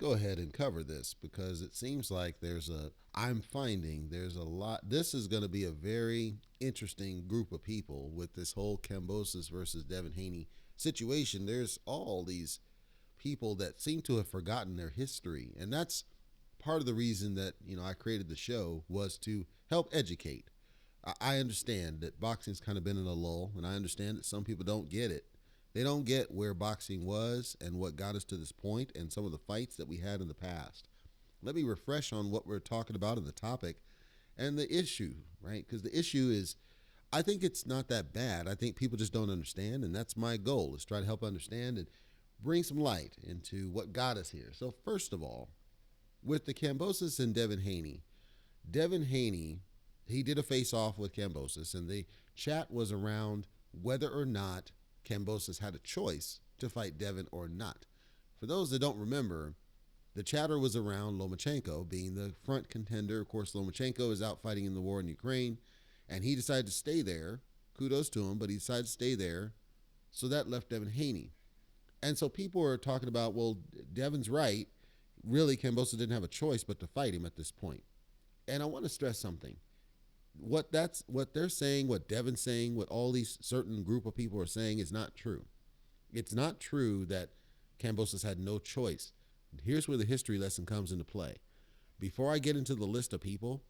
go ahead and cover this because it seems like I'm finding there's a lot. This is going to be a very interesting group of people with this whole Kambosos versus Devin Haney situation. There's all these people that seem to have forgotten their history. And that's part of the reason that, I created the show was to help educate. I understand that boxing's kind of been in a lull, and I understand that some people don't get it. They don't get where boxing was and what got us to this point and some of the fights that we had in the past. Let me refresh on what we're talking about in the topic and the issue, right? Because the issue is, I think it's not that bad. I think people just don't understand, and that's my goal, is try to help understand and bring some light into what got us here. So first of all, with the Kambosos and Devin Haney, he did a face-off with Kambosos, and the chat was around whether or not Kambosos had a choice to fight Devin or not. For those that don't remember, the chatter was around Lomachenko being the front contender. Of course, Lomachenko is out fighting in the war in Ukraine, and he decided to stay there. Kudos to him, but he decided to stay there, so that left Devin Haney. And so people are talking about, well, Devin's right. Really, Kambosos didn't have a choice but to fight him at this point. And I want to stress something. What they're saying, what Devin's saying, what all these certain group of people are saying is not true. It's not true that Kambosos had no choice. Here's where the history lesson comes into play. Before I get into the list of people,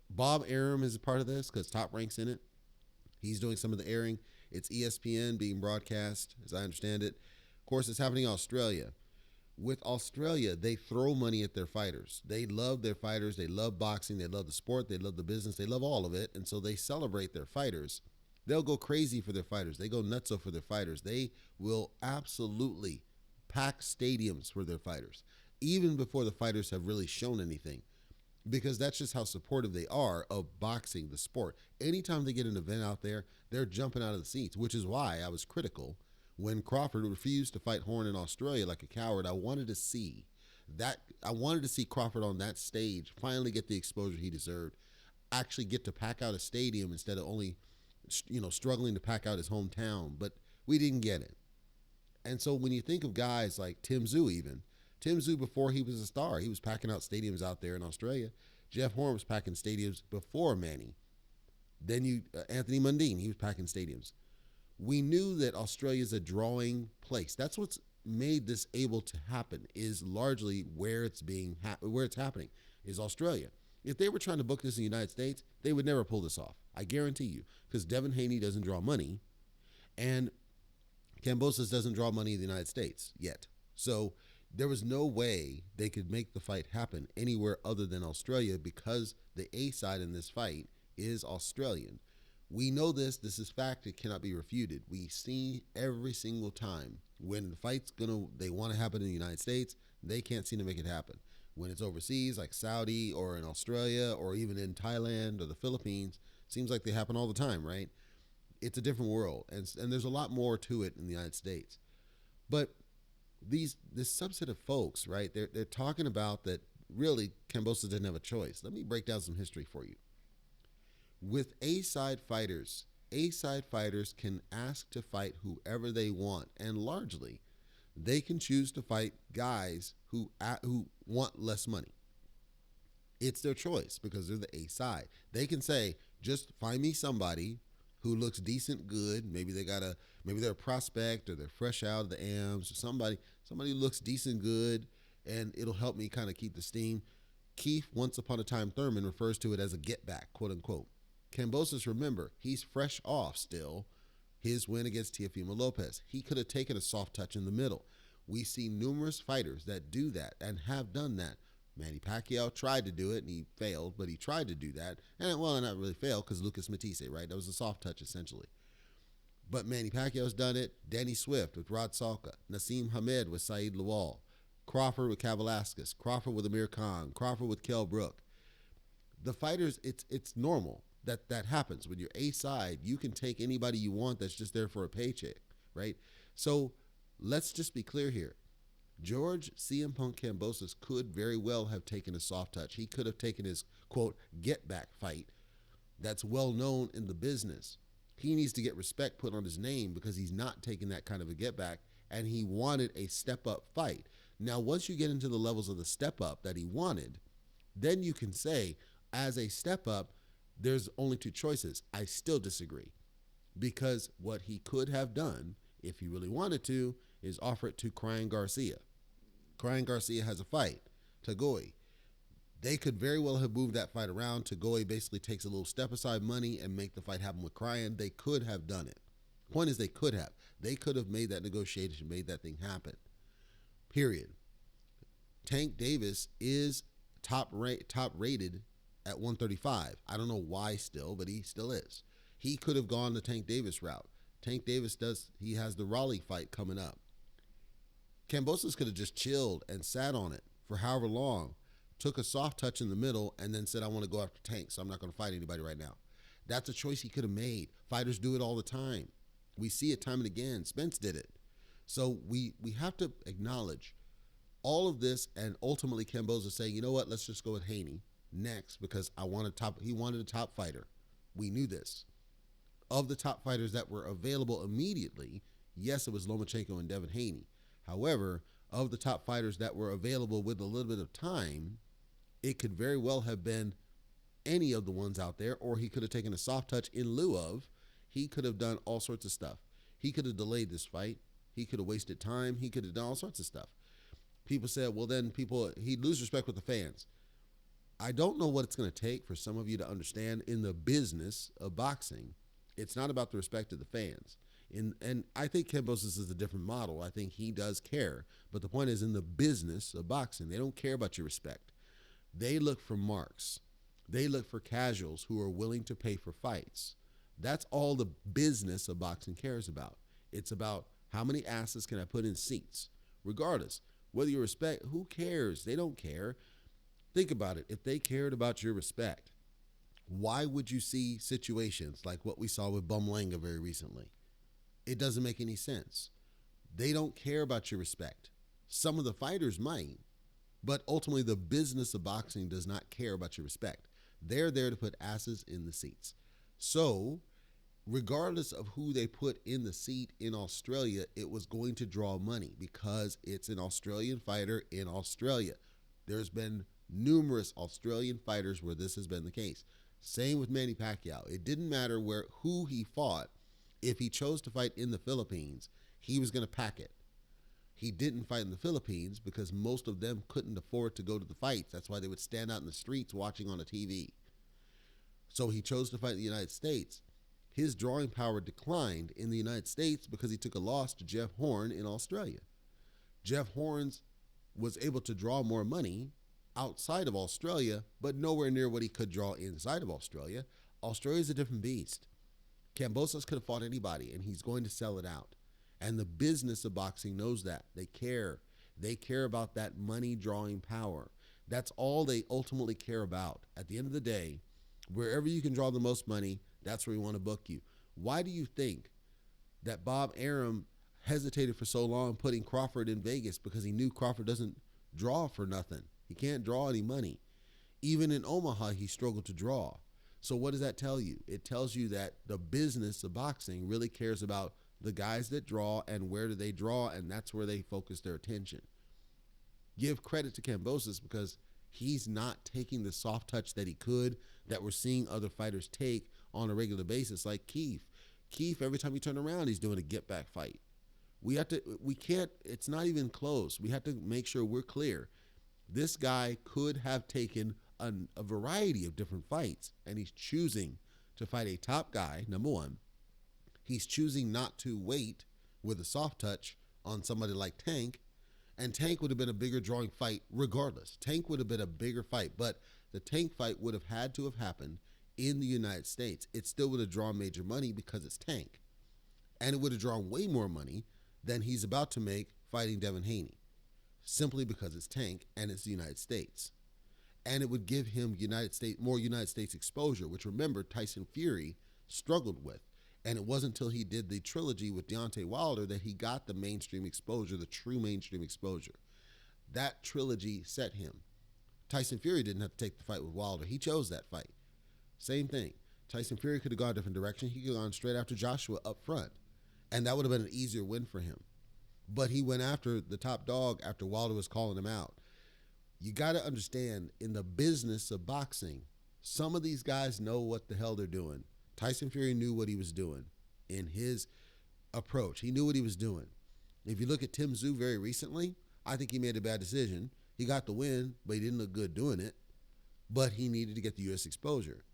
Bob Arum is a part of this because Top Rank's in it. He's doing some of the airing. It's ESPN being broadcast, as I understand it. Of course, it's happening in Australia. With Australia, they throw money at their fighters. They love their fighters. They love boxing. They love the sport. They love the business. They love all of it. And so they celebrate their fighters. They'll go crazy for their fighters. They go nutso for their fighters. They will absolutely pack stadiums for their fighters, even before the fighters have really shown anything, because that's just how supportive they are of boxing, the sport. Anytime they get an event out there, they're jumping out of the seats, which is why I was critical when Crawford refused to fight Horn in Australia like a coward. I wanted to see Crawford on that stage finally get the exposure he deserved, actually get to pack out a stadium instead of only, struggling to pack out his hometown. But we didn't get it. And so when you think of guys like Tim Tszyu, before he was a star, he was packing out stadiums out there in Australia. Jeff Horn was packing stadiums before Manny. Then Anthony Mundine, he was packing stadiums. We knew that Australia is a drawing place. That's what's made this able to happen, is largely where it's happening is Australia. If they were trying to book this in the United States, they would never pull this off. I guarantee you, because Devin Haney doesn't draw money, and Kambosos doesn't draw money in the United States yet. So there was no way they could make the fight happen anywhere other than Australia, because the A side in this fight is Australian. We know this. This is fact. It cannot be refuted. We see every single time when the fight's they want to happen in the United States, they can't seem to make it happen. When it's overseas, like Saudi or in Australia or even in Thailand or the Philippines, seems like they happen all the time, right? It's a different world, and there's a lot more to it in the United States. But this subset of folks, right? They're talking about that really Kambosos didn't have a choice. Let me break down some history for you. With A-side fighters can ask to fight whoever they want, and largely they can choose to fight guys who want less money. It's their choice because they're the A-side. They can say, just find me somebody who looks decent, good. Maybe they're a prospect, or they're fresh out of the AMs, or somebody who looks decent, good, and it'll help me kind of keep the steam. Keef, once upon a time Thurman, refers to it as a get back, quote unquote. Kambosos, remember, he's fresh off still his win against Teofimo Lopez. He could have taken a soft touch in the middle. We see numerous fighters that do that and have done that. Manny Pacquiao tried to do it and he failed, but he tried to do that. And not really failed because Lucas Matisse, right? That was a soft touch essentially. But Manny Pacquiao's done it. Danny Swift with Rod Salka. Nassim Hamed with Saeed Lawal. Crawford with Kavalauskas. Crawford with Amir Khan. Crawford with Kell Brook. The fighters, it's normal that happens. When you're A-side, you can take anybody you want that's just there for a paycheck, right? So let's just be clear here. George CM Punk Kambosos could very well have taken a soft touch. He could have taken his, quote, get-back fight that's well known in the business. He needs to get respect put on his name because he's not taking that kind of a get-back, and he wanted a step-up fight. Now, once you get into the levels of the step up that he wanted, then you can say, as a step up, there's only two choices. I still disagree, because what he could have done, if he really wanted to, is offer it to Cryan Garcia. Cryan Garcia has a fight, Tagoi. They could very well have moved that fight around. Tagoi basically takes a little step aside money and make the fight happen with Cryan. They could have done it. Point is, they could have. They could have made that negotiation, made that thing happen. Period. Tank Davis is top rated at 135. I don't know why still, but he still is. He could have gone the Tank Davis route. Tank Davis he has the Raleigh fight coming up. Kambosos could have just chilled and sat on it for however long, took a soft touch in the middle, and then said, I want to go after Tank, so I'm not going to fight anybody right now. That's a choice he could have made. Fighters do it all the time. We see it time and again. Spence did it. So we have to acknowledge all of this, and ultimately Kambosos saying, you know what, let's just go with Haney next, because he wanted a top fighter. We knew this. Of the top fighters that were available immediately, yes, it was Lomachenko and Devin Haney. However, of the top fighters that were available with a little bit of time, it could very well have been any of the ones out there, or he could have taken a soft touch in lieu of. He could have done all sorts of stuff. He could have delayed this fight. He could have wasted time. He could have done all sorts of stuff. People said, well, then he'd lose respect with the fans. I don't know what it's going to take for some of you to understand in the business of boxing. It's not about the respect of the fans. And I think Kambosos is a different model. I think he does care. But the point is, in the business of boxing, they don't care about your respect. They look for marks. They look for casuals who are willing to pay for fights. That's all the business of boxing cares about. It's about how many asses can I put in seats. Regardless, whether you respect, who cares? They don't care. Think about it. If they cared about your respect, why would you see situations like what we saw with Bumlanga very recently? It doesn't make any sense. They don't care about your respect. Some of the fighters might, but ultimately the business of boxing does not care about your respect. They're there to put asses in the seats. So, regardless of who they put in the seat in Australia, it was going to draw money because it's an Australian fighter in Australia. There's been numerous Australian fighters where this has been the case. Same with Manny Pacquiao. It didn't matter who he fought. If he chose to fight in the Philippines, he was going to pack it. He didn't fight in the Philippines because most of them couldn't afford to go to the fights. That's why they would stand out in the streets watching on a TV. So he chose to fight in the United States. His drawing power declined in the United States because he took a loss to Jeff Horn in Australia. Jeff Horns was able to draw more money outside of Australia, but nowhere near what he could draw inside of Australia. Australia is a different beast. Kambosos could have fought anybody, and he's going to sell it out. And the business of boxing knows that. They care. They care about that money-drawing power. That's all they ultimately care about. At the end of the day, wherever you can draw the most money, that's where we want to book you. Why do you think that Bob Arum hesitated for so long putting Crawford in Vegas? Because he knew Crawford doesn't draw for nothing. He can't draw any money. Even in Omaha, he struggled to draw. So what does that tell you? It tells you that the business of boxing really cares about the guys that draw and where do they draw, and that's where they focus their attention. Give credit to Kambosos because he's not taking the soft touch that he could, that we're seeing other fighters take on a regular basis, like Keef. Keef, every time you turn around, he's doing a get-back fight. It's not even close. We have to make sure we're clear. This guy could have taken a variety of different fights, and he's choosing to fight a top guy, number one. He's choosing not to wait with a soft touch on somebody like Tank, and Tank would have been a bigger drawing fight regardless. Tank would have been a bigger fight, but the Tank fight would have had to have happened in the United States. It still would have drawn major money because it's Tank, and it would have drawn way more money than he's about to make fighting Devin Haney, simply because it's Tank and it's the United States. And it would give him more United States exposure, which, remember, Tyson Fury struggled with. And it wasn't until he did the trilogy with Deontay Wilder that he got the mainstream exposure, the true mainstream exposure. That trilogy set him. Tyson Fury didn't have to take the fight with Wilder. He chose that fight. Same thing. Tyson Fury could have gone a different direction. He could have gone straight after Joshua up front. And that would have been an easier win for him. but he went after the top dog after Wilder was calling him out. You got to understand, in the business of boxing, some of these guys know what the hell they're doing. Tyson Fury knew what he was doing in his approach. He knew what he was doing. If you look at Tim Tszyu very recently, I think he made a bad decision. He got the win, but he didn't look good doing it. But he needed to get the U.S. exposure.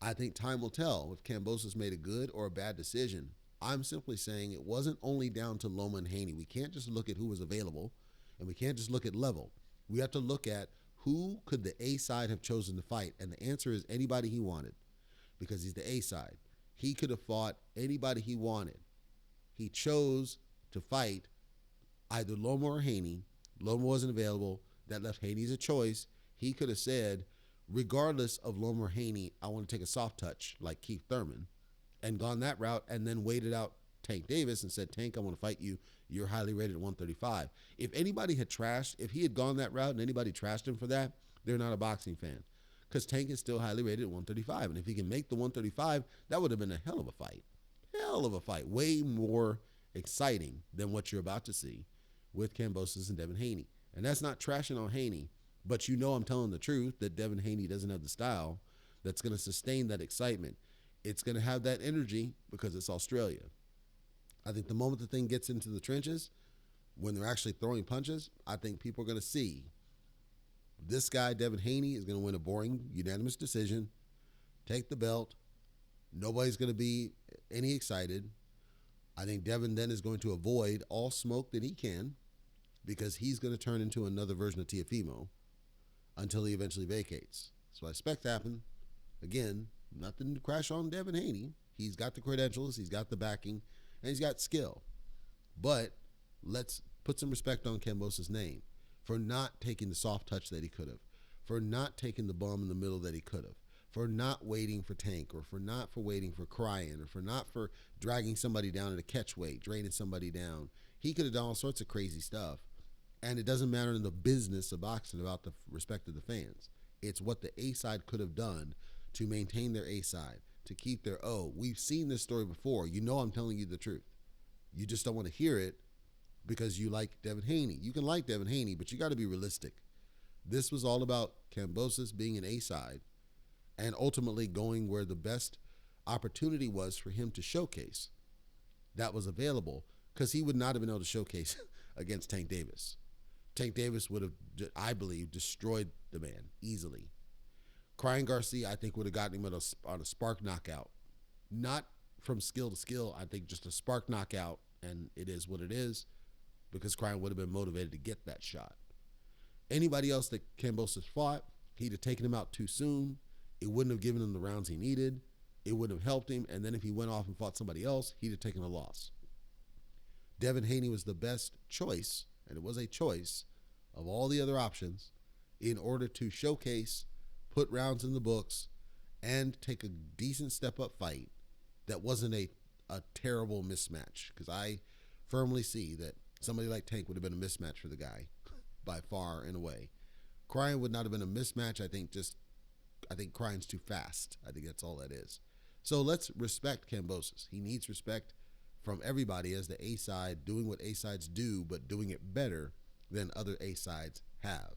I think time will tell if Kambosos made a good or a bad decision. I'm simply saying it wasn't only down to Loma and Haney. We can't just look at who was available, and we can't just look at level. We have to look at who could the A side have chosen to fight, and the answer is anybody he wanted, because he's the A side. He could have fought anybody he wanted. He chose to fight either Loma or Haney. Loma wasn't available. That left Haney as a choice. He could have said, regardless of Loma or Haney, I want to take a soft touch like Keef Thurman, and gone that route, and then waited out Tank Davis and said, Tank, I want to fight you. You're highly rated at 135. If anybody had trashed, if he had gone that route and anybody trashed him for that, they're not a boxing fan. Because Tank is still highly rated at 135. And if he can make the 135, that would have been a hell of a fight. Hell of a fight. Way more exciting than what you're about to see with Kambosos and Devin Haney. And that's not trashing on Haney, but you know I'm telling the truth that Devin Haney doesn't have the style that's going to sustain that excitement. It's going to have that energy because it's Australia. I think the moment the thing gets into the trenches, when they're actually throwing punches, I think people are going to see this guy, Devin Haney, is going to win a boring, unanimous decision, take the belt. Nobody's going to be any excited. I think Devin then is going to avoid all smoke that he can because he's going to turn into another version of Teofimo until he eventually vacates. So I expect to happen. Again, nothing to crash on Devin Haney. He's got the credentials, he's got the backing, and he's got skill. But let's put some respect on Kambosos' name for not taking the soft touch that he could have, for not taking the bomb in the middle that he could have, for not waiting for Tank, or for not for waiting for Cryan, or for not for dragging somebody down at a catchweight, draining somebody down. He could have done all sorts of crazy stuff. And it doesn't matter in the business of boxing about the respect of the fans. It's what the A side could have done to maintain their A side, to keep their O. We've seen this story before. You know I'm telling you the truth. You just don't want to hear it because you like Devin Haney. You can like Devin Haney, but you got to be realistic. This was all about Kambosos being an A side and ultimately going where the best opportunity was for him to showcase that was available, because he would not have been able to showcase against Tank Davis. Tank Davis would have, I believe, destroyed the man easily. Cryan Garcia, I think, would have gotten him on a spark knockout. Not from skill to skill, I think just a spark knockout, and it is what it is, because Cryan would have been motivated to get that shot. Anybody else that Kambosos fought, he'd have taken him out too soon. It wouldn't have given him the rounds he needed. It wouldn't have helped him, and then if he went off and fought somebody else, he'd have taken a loss. Devin Haney was the best choice, and it was a choice of all the other options in order to showcase, put rounds in the books, and take a decent step-up fight that wasn't a terrible mismatch. Because I firmly see that somebody like Tank would have been a mismatch for the guy by far and away. Cryan would not have been a mismatch. I think Cryan's too fast. I think that's all that is. So let's respect Kambosos. He needs respect from everybody as the A side, doing what A sides do, but doing it better than other A sides have.